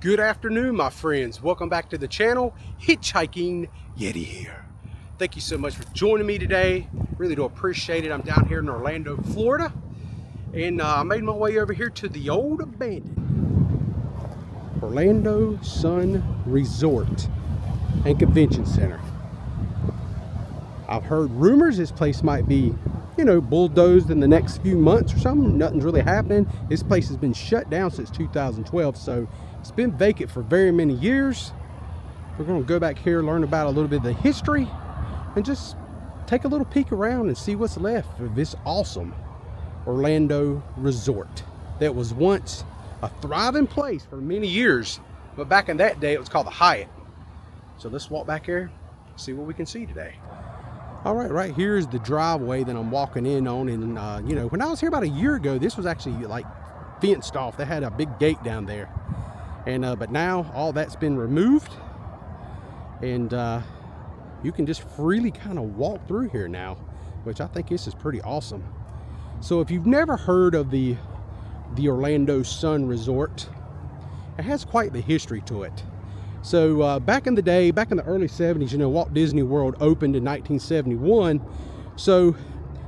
Good afternoon, my friends. Welcome back to the channel. Hitchhiking Yeti here. Thank you so much for joining me today. Really do appreciate it. I'm down here in Orlando, Florida, and I made my way over here to the old abandoned Orlando Sun Resort and Convention Center. I've heard rumors this place might be, bulldozed in the next few months or something. Nothing's really happening. This place has been shut down since 2012, so it's been vacant for very many years. We're going to go back here, learn about a little bit of the history, and just take a little peek around and see what's left of this awesome Orlando resort that was once a thriving place for many years, but back in that day it was called the Hyatt. So let's walk back here, see what we can see today. All right, right here is the driveway that I'm walking in on, and when I was here about a year ago, this was actually like fenced off. They had a big gate down there, and but now all that's been removed, and you can just freely kind of walk through here now, which I think this is pretty awesome. So if you've never heard of the Orlando Sun Resort, it has quite the history to it. So back in the day, back in the early 70s, Walt Disney World opened in 1971. So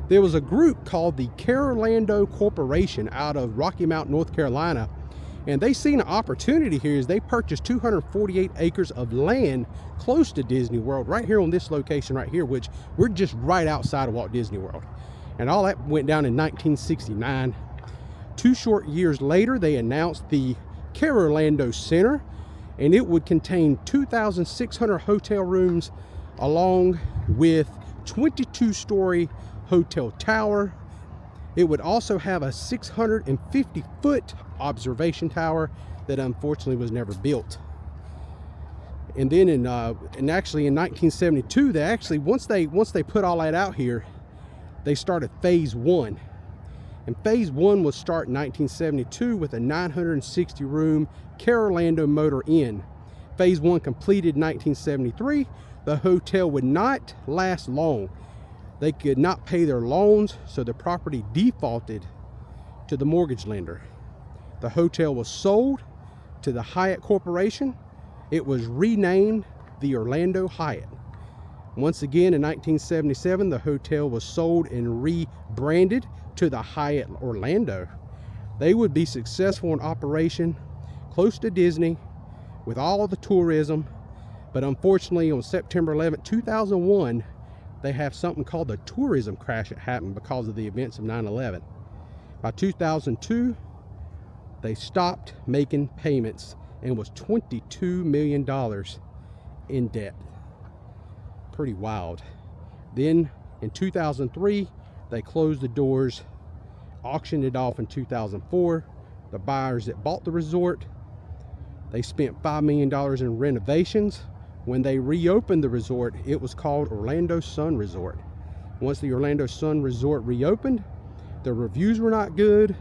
there was a group called the Carolando Corporation out of Rocky Mount, North Carolina, and they seen an opportunity here as they purchased 248 acres of land close to Disney World, right here on this location right here, which we're just right outside of Walt Disney World. And all that went down in 1969. 2 short years later, they announced the Carolando Center, and it would contain 2,600 hotel rooms along with 22-story hotel tower. It would also have a 650-foot observation tower that unfortunately was never built. And then in 1972, they actually once they put all that out here, they started phase 1. And phase 1 was start in 1972 with a 960-room Carolando Motor Inn. Phase 1 completed in 1973. The hotel would not last long. They could not pay their loans, so the property defaulted to the mortgage lender. The hotel was sold to the Hyatt Corporation. It was renamed the Orlando Hyatt. Once again, in 1977, the hotel was sold and rebranded to the Hyatt Orlando. They would be successful in operation close to Disney with all the tourism, but unfortunately on September 11, 2001, they have something called the tourism crash that happened because of the events of 9/11. By 2002, they stopped making payments and was $22 million in debt. Pretty wild. Then in 2003, they closed the doors, auctioned it off in 2004. The buyers that bought the resort, they spent $5 million in renovations. When they reopened the resort, it was called Orlando Sun Resort. Once the Orlando Sun Resort reopened, the reviews were not good.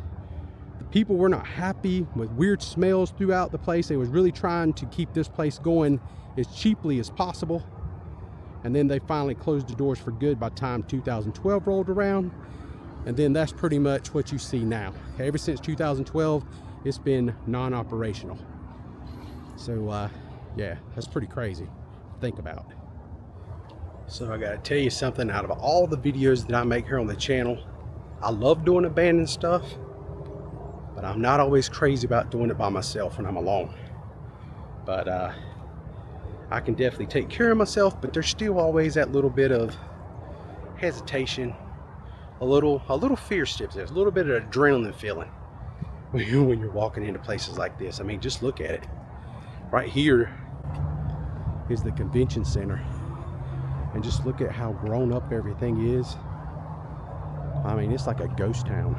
The people were not happy with weird smells throughout the place. They was really trying to keep this place going as cheaply as possible. And then they finally closed the doors for good by the time 2012 rolled around. And then that's pretty much what you see now. Ever since 2012, it's been non-operational. So yeah, that's pretty crazy to think about. So I gotta tell you something, out of all the videos that I make here on the channel, I love doing abandoned stuff, but I'm not always crazy about doing it by myself when I'm alone. But I can definitely take care of myself, but there's still always that little bit of hesitation, a little fear steps there, a little bit of adrenaline feeling when you're walking into places like this. I mean, just look at it. Right here is the convention center, and just look at how grown up everything is. I mean, it's like a ghost town.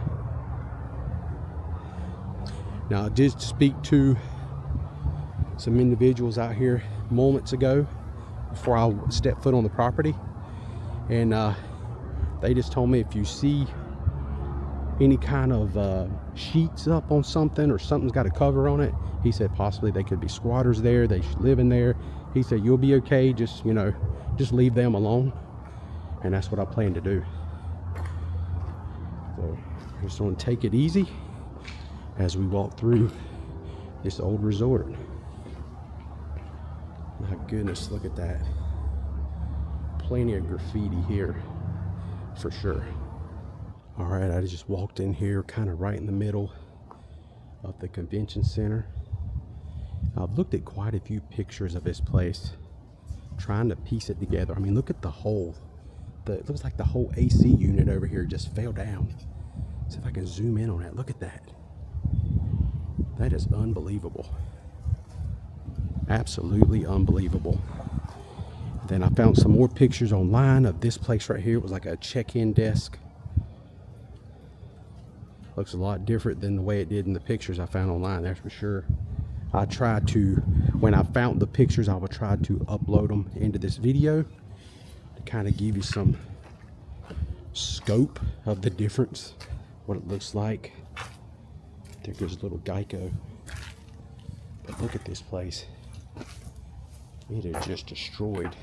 Now, I did speak to some individuals out here moments ago before I stepped foot on the property, and they just told me if you see any kind of sheets up on something or something's got a cover on it, he said possibly they could be squatters there, they should live in there. He said you'll be okay, just just leave them alone, and that's what I plan to do. So I'm just going to take it easy as we walk through this old resort. My goodness, look at that. Plenty of graffiti here, for sure. All right, I just walked in here kind of right in the middle of the convention center. I've looked at quite a few pictures of this place, trying to piece it together. I mean, look at the hole. It looks like the whole AC unit over here just fell down. See if I can zoom in on that. Look at that. That is unbelievable. Absolutely unbelievable. Then I found some more pictures online of this place right here. It was like a check-in desk. Looks a lot different than the way it did in the pictures I found online, that's for sure. I tried to, when I found the pictures, I would try to upload them into this video to kind of give you some scope of the difference, what it looks like. There goes a little Geico. But look at this place. It is just destroyed.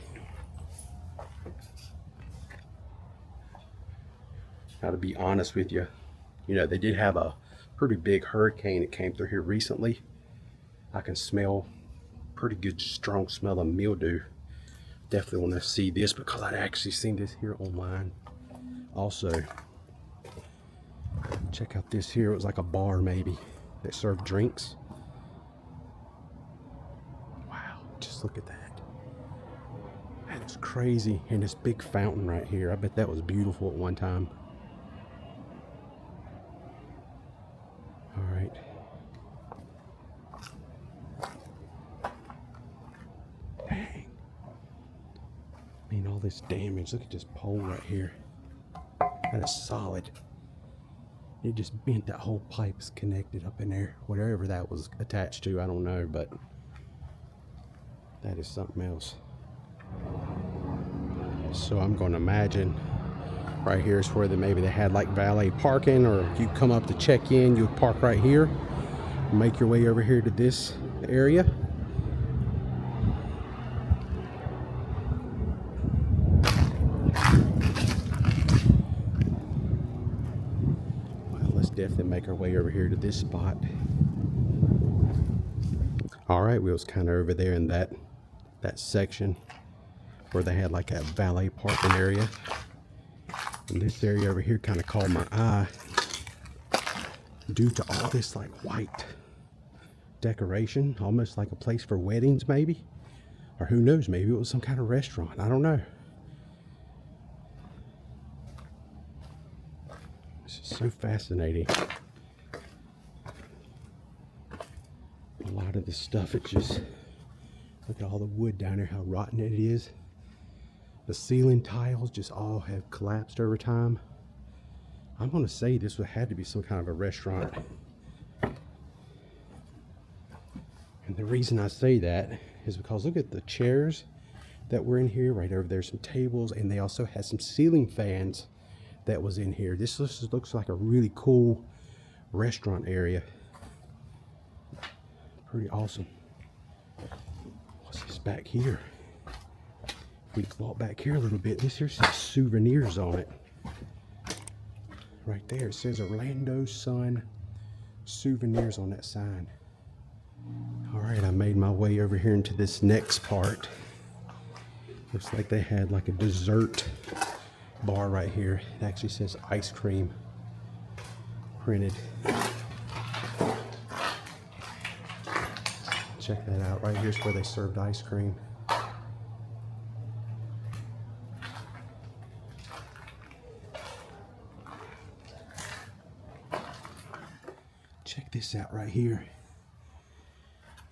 Now, to be honest with you, you know, they did have a pretty big hurricane that came through here recently. I can smell pretty good, strong smell of mildew. Definitely want to see this because I'd actually seen this here online. Also, check out this here. It was like a bar maybe that served drinks. Wow, just look at that. That is crazy. And this big fountain right here. I bet that was beautiful at one time. All right. Dang. I mean, all this damage. Look at this pole right here. That is solid. It just bent. That whole pipe is connected up in there. Whatever that was attached to, I don't know, but that is something else. So I'm going to imagine right here is where maybe they had like valet parking, or if you come up to check in, you park right here. Make your way over here to this area. Well, let's definitely make our way over here to this spot. All right, we was kind of over there in that section where they had like a valet parking area. And this area over here kind of caught my eye due to all this like white decoration, almost like a place for weddings maybe, or who knows, maybe it was some kind of restaurant. I don't know. This is so fascinating. A lot of this stuff, it just, look at all the wood down there, how rotten it is. The ceiling tiles just all have collapsed over time. I'm going to say this had to be some kind of a restaurant. And the reason I say that is because look at the chairs that were in here. Right over there, some tables, and they also had some ceiling fans that was in here. This looks like a really cool restaurant area. Pretty awesome. What's this back here? If we walk back here a little bit, this here's some souvenirs on it. Right there, it says Orlando Sun Souvenirs on that sign. All right, I made my way over here into this next part. Looks like they had like a dessert bar right here. It actually says ice cream printed. Check that out. Right here's where they served ice cream. Check this out right here.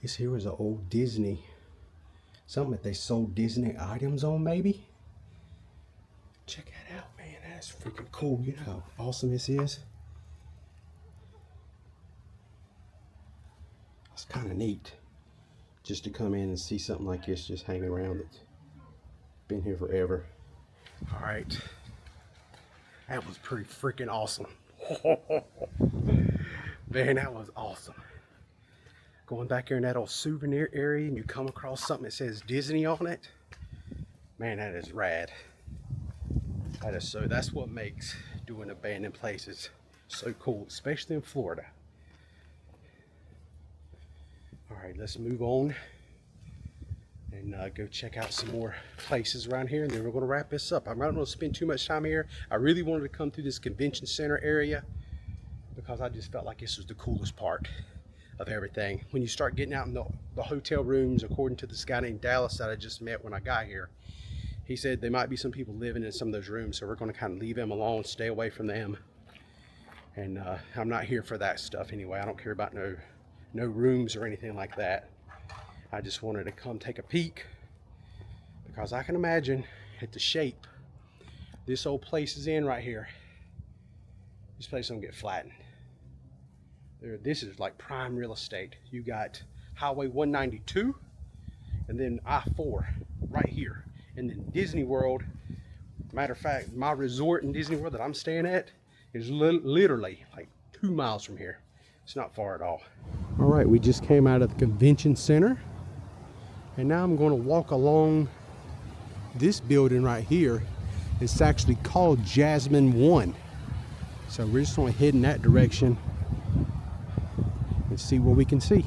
This here was an old Disney, something that they sold Disney items on maybe. Check that out, man. That's freaking cool. You know how awesome this is? It's kind of neat just to come in and see something like this just hanging around that's been here forever. All right. That was pretty freaking awesome. Man, that was awesome. Going back here in that old souvenir area and you come across something that says Disney on it. Man, that is rad. That is so, that's what makes doing abandoned places so cool, especially in Florida. All right, let's move on and go check out some more places around here, and then we're going to wrap this up. I'm not going to spend too much time here. I really wanted to come through this convention center area because I just felt like this was the coolest part of everything. When you start getting out in the hotel rooms, according to this guy named Dallas that I just met when I got here, he said there might be some people living in some of those rooms, so we're going to kind of leave them alone, stay away from them. And I'm not here for that stuff anyway. I don't care about no rooms or anything like that. I just wanted to come take a peek because I can imagine at the shape this old place is in right here, this place don't get flattened. This is like prime real estate. You got Highway 192 and then I-4 right here. And then Disney World, matter of fact, my resort in Disney World that I'm staying at is literally like 2 miles from here. It's not far at all. All right, we just came out of the convention center, and now I'm going to walk along this building right here. It's actually called Jasmine 1. So we're just going to head in that direction and see what we can see.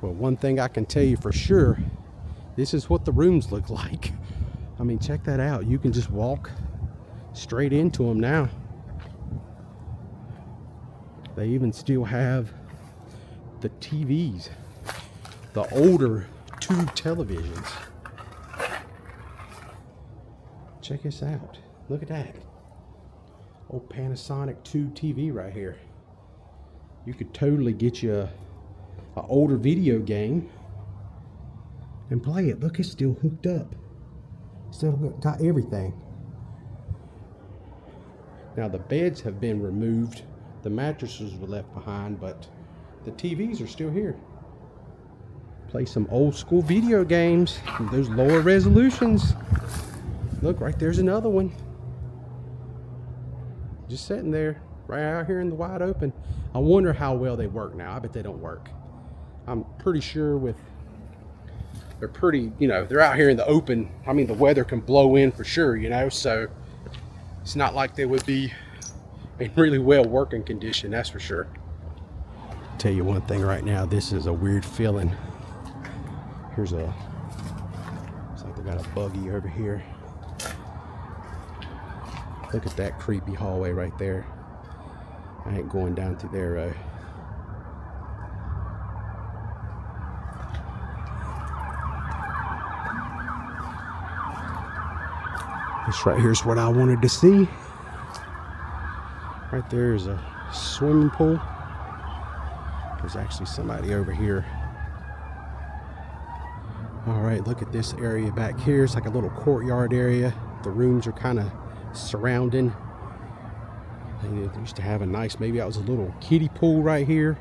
Well, one thing I can tell you for sure, this is what the rooms look like. I mean, check that out. You can just walk straight into them now. They even still have the TVs, the older tube televisions. Check this out. Look at that. Old Panasonic tube TV right here. You could totally get you an older video game and play it. Look, it's still hooked up. Still got everything. Now the beds have been removed. The mattresses were left behind, but the TVs are still here. Play some old school video games. Those lower resolutions. Look, right there's another one. Just sitting there, right out here in the wide open. I wonder how well they work now. I bet they don't work. I'm pretty sure they're pretty, you know, they're out here in the open. I mean, the weather can blow in for sure, you know, so it's not like they would be in really well working condition, that's for sure. Tell you one thing right now, this is a weird feeling. It's like they got a buggy over here. Look at that creepy hallway right there. I ain't going down through there. This right here is what I wanted to see. Right there is a swimming pool. There's actually somebody over here. All right, look at this area back here. It's like a little courtyard area. The rooms are kind of surrounding. They used to have a nice, maybe that was a little kiddie pool right here.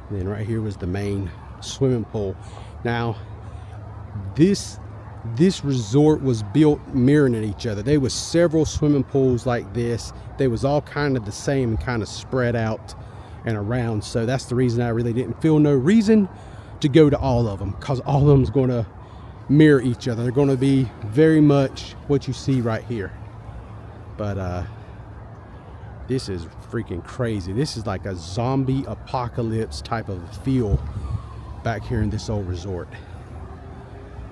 And then right here was the main swimming pool. Now, this resort was built mirroring each other. There was several swimming pools like this. They was all kind of the same and kind of spread out and around. So that's the reason I really didn't feel no reason to go to all of them, because all of them's going to mirror each other. They're going to be very much what you see right here. But this is freaking crazy. This is like a zombie apocalypse type of feel back here in this old resort.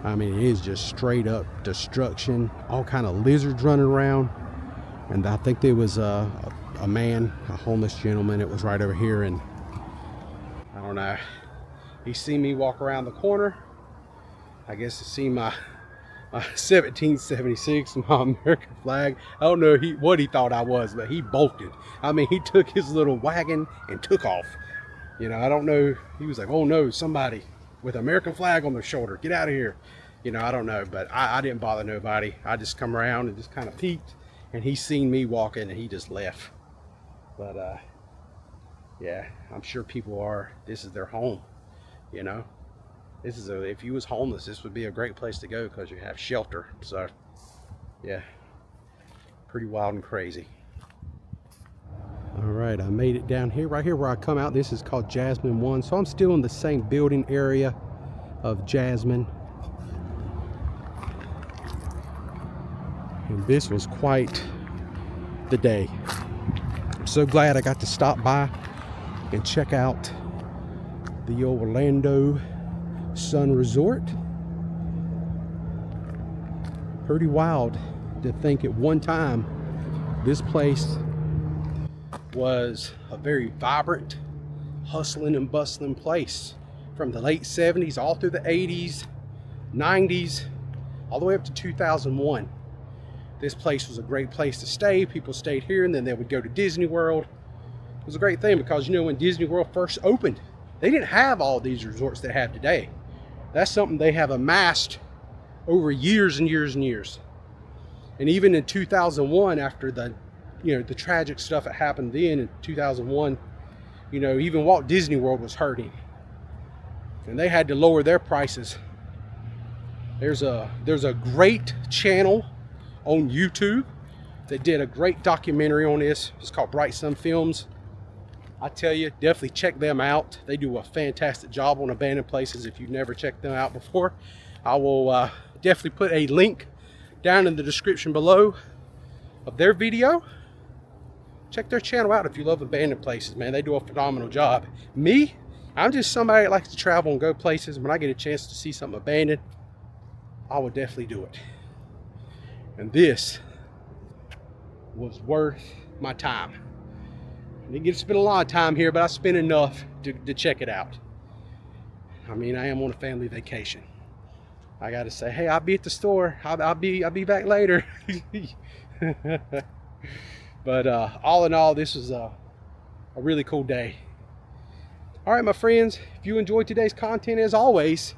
I mean, it is just straight up destruction. All kind of lizards running around. And I think there was a man, a homeless gentleman, that was right over here, and I don't know. He seen me walk around the corner. I guess he seen my 1776, my American flag. I don't know what he thought I was, but he bolted. I mean, he took his little wagon and took off. You know, I don't know. He was like, oh no, somebody with American flag on their shoulder, get out of here. You know, I don't know, but I didn't bother nobody. I just come around and just kind of peeked, and he seen me walking and he just left. But yeah, I'm sure people this is their home, you know. This is if you was homeless, this would be a great place to go because you have shelter. So yeah, pretty wild and crazy. All right, I made it down here, right here where I come out. This is called Jasmine 1. So I'm still in the same building area of Jasmine. And this was quite the day. I'm so glad I got to stop by and check out the Orlando Sun Resort. Pretty wild to think at one time this place was a very vibrant, hustling and bustling place from the late 70s all through the 80s, 90s, all the way up to 2001. This place was a great place to stay. People stayed here and then they would go to Disney World. It was a great thing because, you know, when Disney World first opened, they didn't have all these resorts they have today. That's something they have amassed over years and years and years. And even in 2001, after the, you know, the tragic stuff that happened then in 2001, you know, even Walt Disney World was hurting. And they had to lower their prices. There's a great channel on YouTube that did a great documentary on this. It's called Bright Sun Films. I tell you, definitely check them out. They do a fantastic job on abandoned places. If you've never checked them out before, I will definitely put a link down in the description below of their video. Check their channel out if you love abandoned places, man. They do a phenomenal job. Me, I'm just somebody that likes to travel and go places. When I get a chance to see something abandoned, I will definitely do it. And this was worth my time. I didn't get to spend a lot of time here, but I spent enough to check it out. I mean, I am on a family vacation. I got to say, hey, I'll be at the store. I'll be back later. But all in all, this was a really cool day. All right, my friends, if you enjoyed today's content, as always,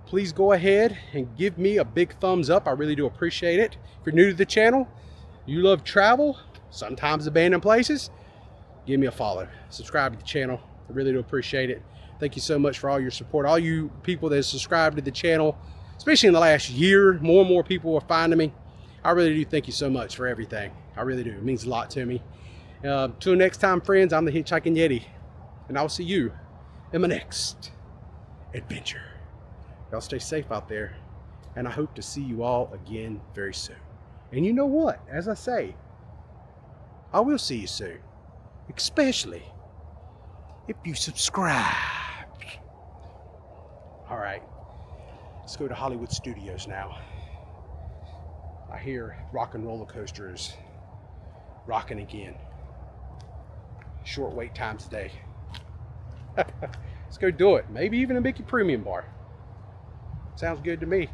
please go ahead and give me a big thumbs up. I really do appreciate it. If you're new to the channel, you love travel, sometimes abandoned places, give me a follow. Subscribe to the channel. I really do appreciate it. Thank you so much for all your support. All you people that have subscribed to the channel, especially in the last year, more and more people are finding me. I really do thank you so much for everything. I really do. It means a lot to me. Till next time, friends, I'm the Hitchhiking Yeti, and I'll see you in my next adventure. Y'all stay safe out there, and I hope to see you all again very soon. And you know what? As I say, I will see you soon, especially if you subscribe. All right, let's go to Hollywood Studios now. I hear Rock and Roller Coaster is rocking again. Short wait times today. Let's go do it. Maybe even a Mickey Premium Bar. Sounds good to me.